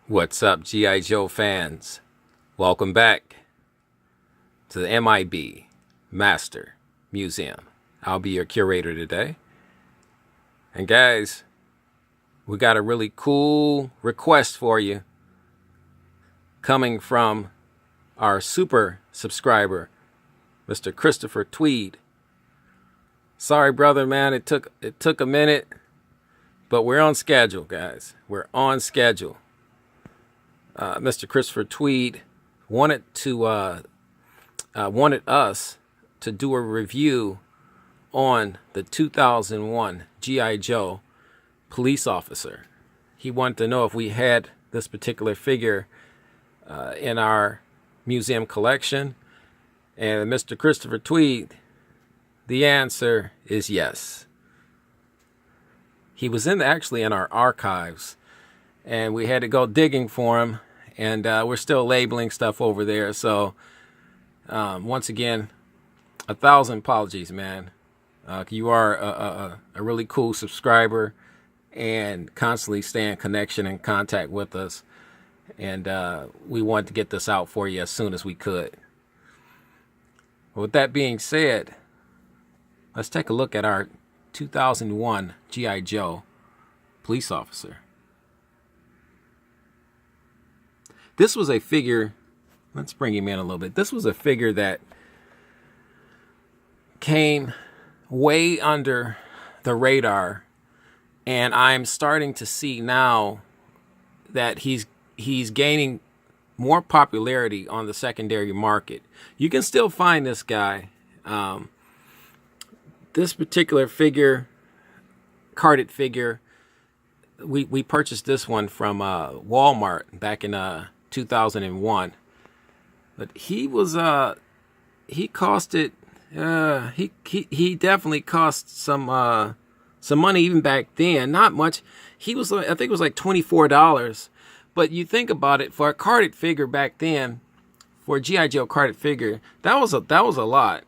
What's up, Gi.Joe fans? Welcome back to the M.I.B Master Museum. I'll be your curator today. And guys, we got a really cool request for you coming from our super subscriber, Mr. Christopher Tweed. Sorry, brother, man, it took a minute, but we're on schedule, guys. We're on schedule. Mr. Christopher Tweed wanted us to do a review on the 2001 G.I. Joe police officer. He wanted to know if we had this particular figure in our museum collection. And Mr. Christopher Tweed, the answer is yes. He was actually in our archives, and we had to go digging for him, and we're still labeling stuff over there. So once again, 1,000 apologies, man. You are a really cool subscriber and constantly stay in connection and contact with us, and we wanted to get this out for you as soon as we could. With that being said, let's take a look at our 2001 G.I. Joe police officer. This was a figure, let's bring him in a little bit. This was a figure that came way under the radar, and I'm starting to see now that he's gaining more popularity on the secondary market. You can still find this guy. This particular figure, carded figure, we purchased this one from Walmart back in 2001, but he was he costed he definitely cost some money even back then. Not much. He was, I think it was like $24, but you think about it, for a carded figure back then, for a G.I. Joe carded figure, that was a lot.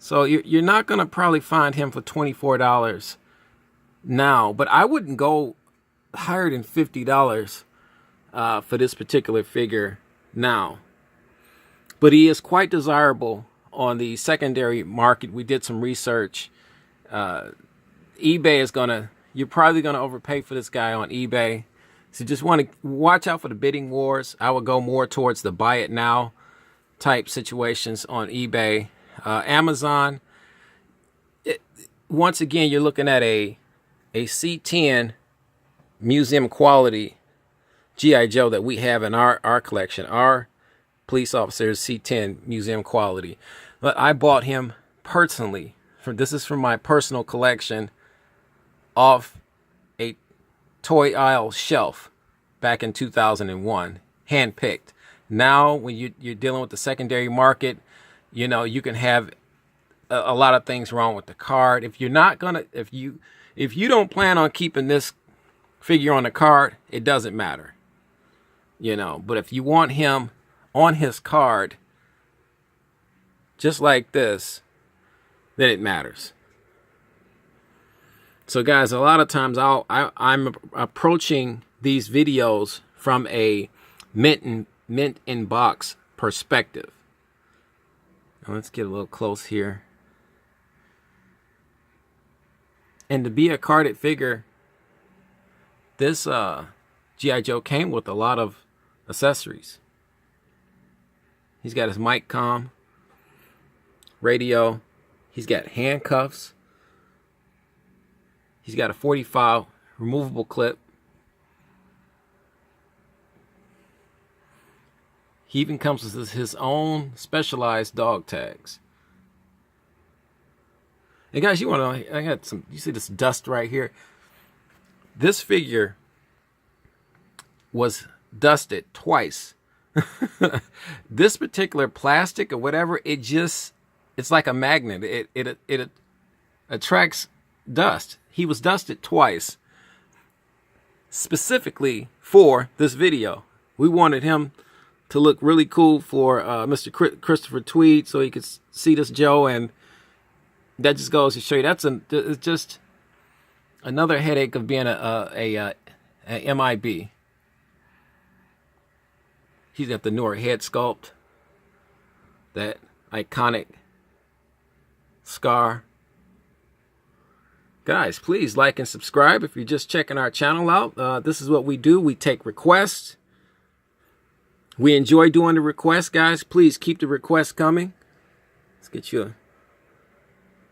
So you're not gonna probably find him for $24 now, but I wouldn't go higher than $50 for this particular figure now. But he is quite desirable on the secondary market. We did some research. eBay is you're probably gonna overpay for this guy on eBay. So just want to watch out for the bidding wars. I would go more towards the buy it now type situations on eBay. Amazon, once again, you're looking at a C10 museum quality G.I. Joe that we have in our collection. Our police officer is C10 museum quality. But I bought him personally. This is from my personal collection off a toy aisle shelf back in 2001, handpicked. Now, when you're dealing with the secondary market, you know, you can have a lot of things wrong with the card. If you're not gonna, if you don't plan on keeping this figure on the card, it doesn't matter, you know. But if you want him on his card, just like this, then it matters. So, guys, a lot of times I'm approaching these videos from a mint in box perspective. Now, let's get a little close here. And to be a carded figure, this G.I. Joe came with a lot of accessories. He's got his mic comm, radio. He's got handcuffs. He's got a 45 removable clip. He even comes with his own specialized dog tags. And guys, you want to? You see this dust right here? This figure was dusted twice. This particular plastic or whatever, it's like a magnet. It attracts dust. He was dusted twice, specifically for this video. We wanted him to look really cool for Mr. Christopher Tweed, so he could see this Joe, and that just goes to show you it's just another headache of being a M.I.B. He's got the newer head sculpt, that iconic scar. Guys, please like and subscribe if you're just checking our channel out. This is what we do. We take requests. We enjoy doing the requests, guys. Please keep the requests coming. Let's get you a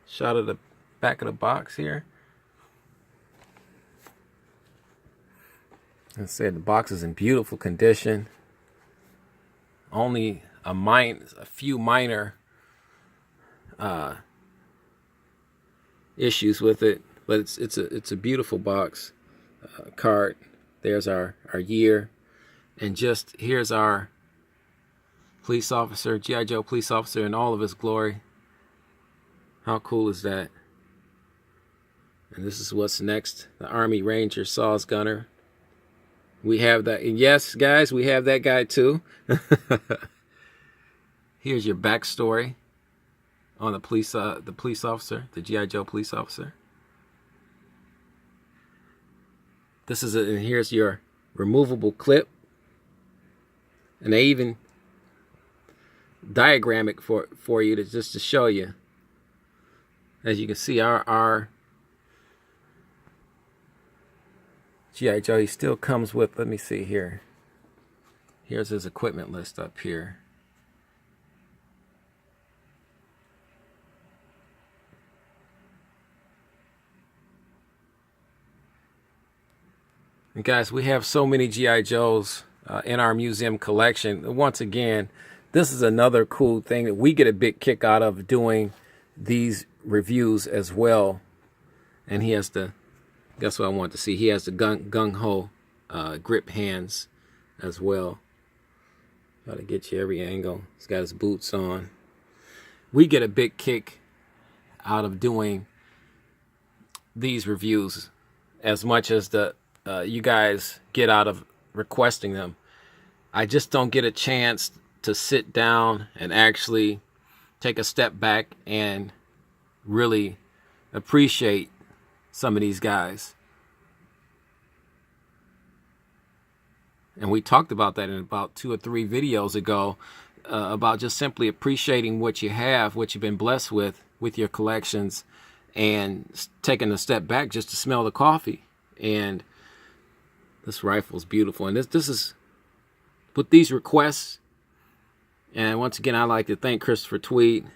shot of the back of the box here. As I said, the box is in beautiful condition. Only a few minor issues with it, but it's a beautiful box. Card. There's our year, and just here's our police officer, G.I. Joe police officer in all of his glory. How cool is that? And this is what's next. The Army Ranger Saws Gunner. We have that. And yes, guys, we have that guy too. Here's your backstory on the police officer, the G.I. Joe police officer. This is and here's your removable clip. And they even diagram it for you just to show you. As you can see, our G.I. Joe, he still comes with, let me see here. Here's his equipment list up here. And guys, we have so many G.I. Joes in our museum collection. Once again, this is another cool thing that we get a big kick out of doing these reviews as well. And he has the, that's what I want to see. He has the gung-ho grip hands as well. Try to get you every angle. He's got his boots on. We get a big kick out of doing these reviews as much as the you guys get out of requesting them. I just don't get a chance to sit down and actually take a step back and really appreciate some of these guys. And we talked about that in about 2 or 3 videos ago, about just simply appreciating what you have, what you've been blessed with your collections, and taking a step back just to smell the coffee. And this rifle is beautiful. And this is with these requests. And once again, I'd like to thank Christopher Tweed.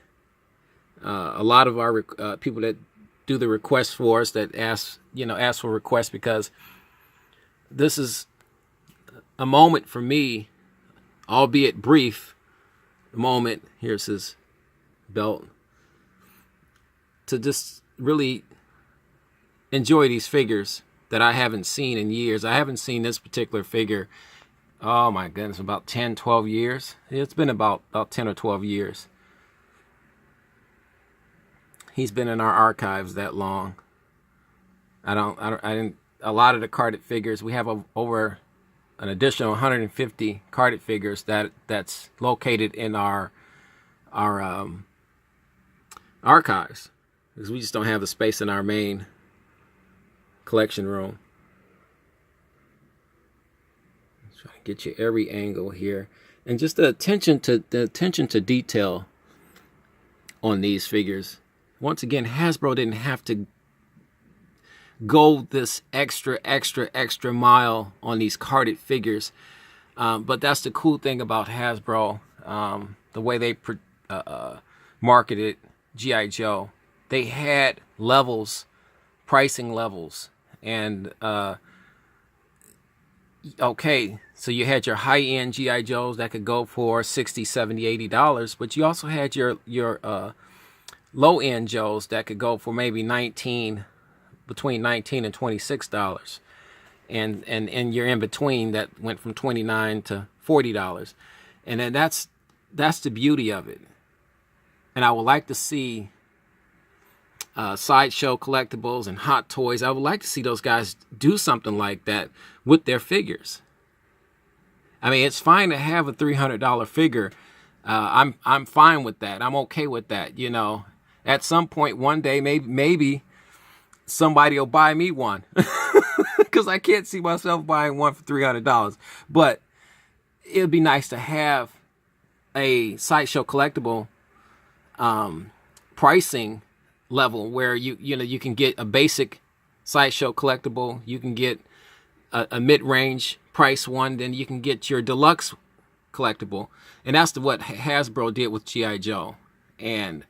A lot of our people that do the requests for us, that ask for requests, because this is a moment for me, albeit brief, moment. Here's his belt, to just really enjoy these figures that I haven't seen in years. I haven't seen this particular figure, oh my goodness, about 10, 12 years. It's been about 10 or 12 years. He's been in our archives that long. I didn't. A lot of the carded figures, we have over an additional 150 carded figures that's located in our archives, because we just don't have the space in our main collection room. Let's try to get you every angle here, and just the attention to detail on these figures. Once again, Hasbro didn't have to go this extra mile on these carded figures, but that's the cool thing about Hasbro, the way they marketed G.I. Joe. They had levels, pricing levels, and okay, so you had your high-end G.I. Joes that could go for $60, $70, $80, but you also had your low-end Joes that could go for maybe between $19 and $26, and you're in between that went from $29 to $40, and then that's the beauty of it. And I would like to see Sideshow Collectibles and Hot Toys. I would like to see those guys do something like that with their figures. I mean, it's fine to have a $300 figure. I'm fine with that. I'm okay with that. You know, at some point one day, maybe somebody will buy me one, because I can't see myself buying one for $300. But it would be nice to have a Sideshow Collectible pricing level where you can get a basic Sideshow Collectible, you can get a mid-range price one, then you can get your deluxe collectible, and that's what Hasbro did with G.I. Joe, and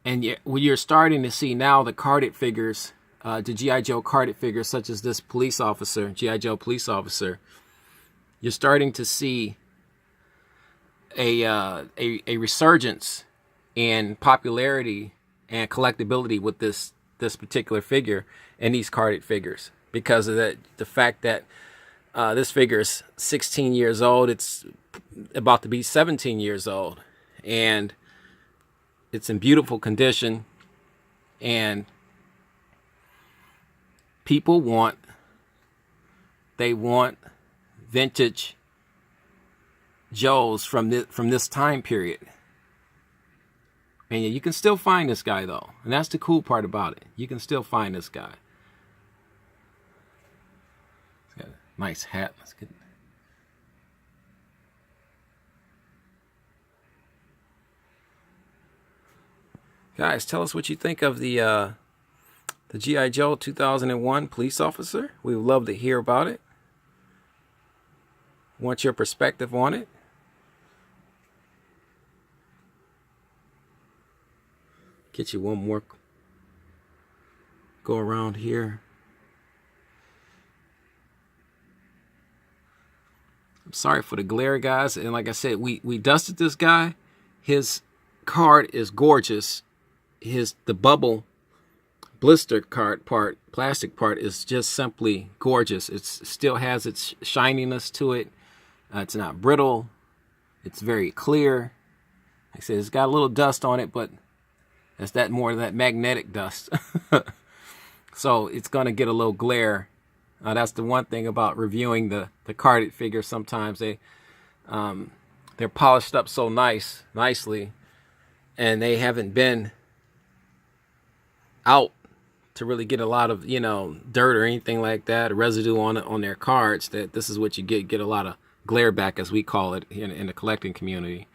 you're starting to see now the carded figures, the G.I. Joe carded figures, such as this police officer, G.I. Joe police officer. You're starting to see a resurgence in popularity and collectability with this particular figure and these carded figures, because of the fact that this figure is 16 years old. It's about to be 17 years old, and it's in beautiful condition, and people want vintage Joes from this time period. And you can still find this guy, though, and that's the cool part about it. You can still find this guy. He's got a nice hat. Let's get. Guys, tell us what you think of the G.I. Joe 2001 police officer. We would love to hear about it. Want your perspective on it. Get you one more go around here. I'm sorry for the glare, guys. And like I said, we dusted this guy. His card is gorgeous. The bubble blister card part, plastic part, is just simply gorgeous. It still has its shininess to it. It's not brittle. It's very clear. Like I said, it's got a little dust on it, but that's more of that magnetic dust. So it's going to get a little glare. That's the one thing about reviewing the carded figures. Sometimes they're polished up so nicely, and they haven't been out to really get a lot of dirt or anything like that, or residue on their cards. That this is what you get a lot of glare back, as we call it in the collecting community.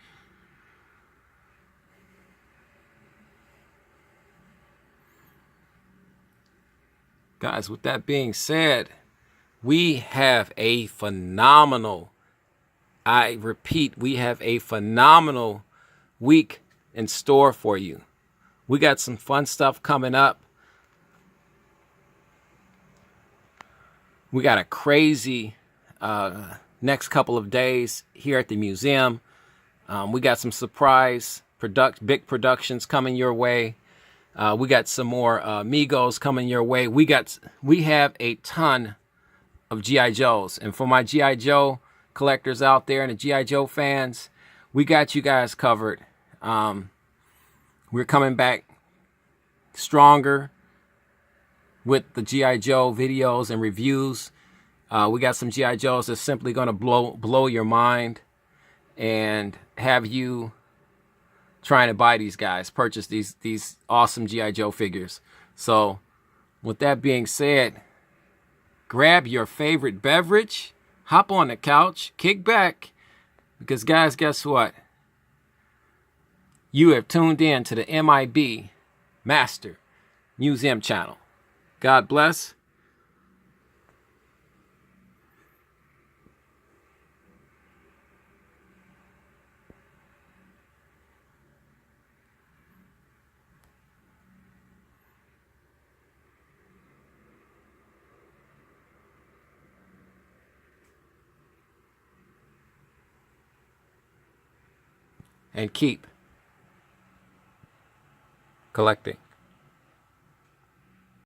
Guys, with that being said, we have a phenomenal, I repeat, we have a phenomenal week in store for you. We got some fun stuff coming up. We got a crazy next couple of days here at the museum. We got some surprise big productions coming your way. We got some more Migos coming your way. We have a ton of G.I. Joes. And for my G.I. Joe collectors out there and the G.I. Joe fans, we got you guys covered. We're coming back stronger with the G.I. Joe videos and reviews. We got some G.I. Joes that's simply going to blow your mind and have you trying to buy these guys, purchase these awesome G.I. Joe figures. So with that being said, grab your favorite beverage, hop on the couch, kick back, because guys, guess what? You have tuned in to the M.I.B. Master Museum channel. God bless. And keep collecting.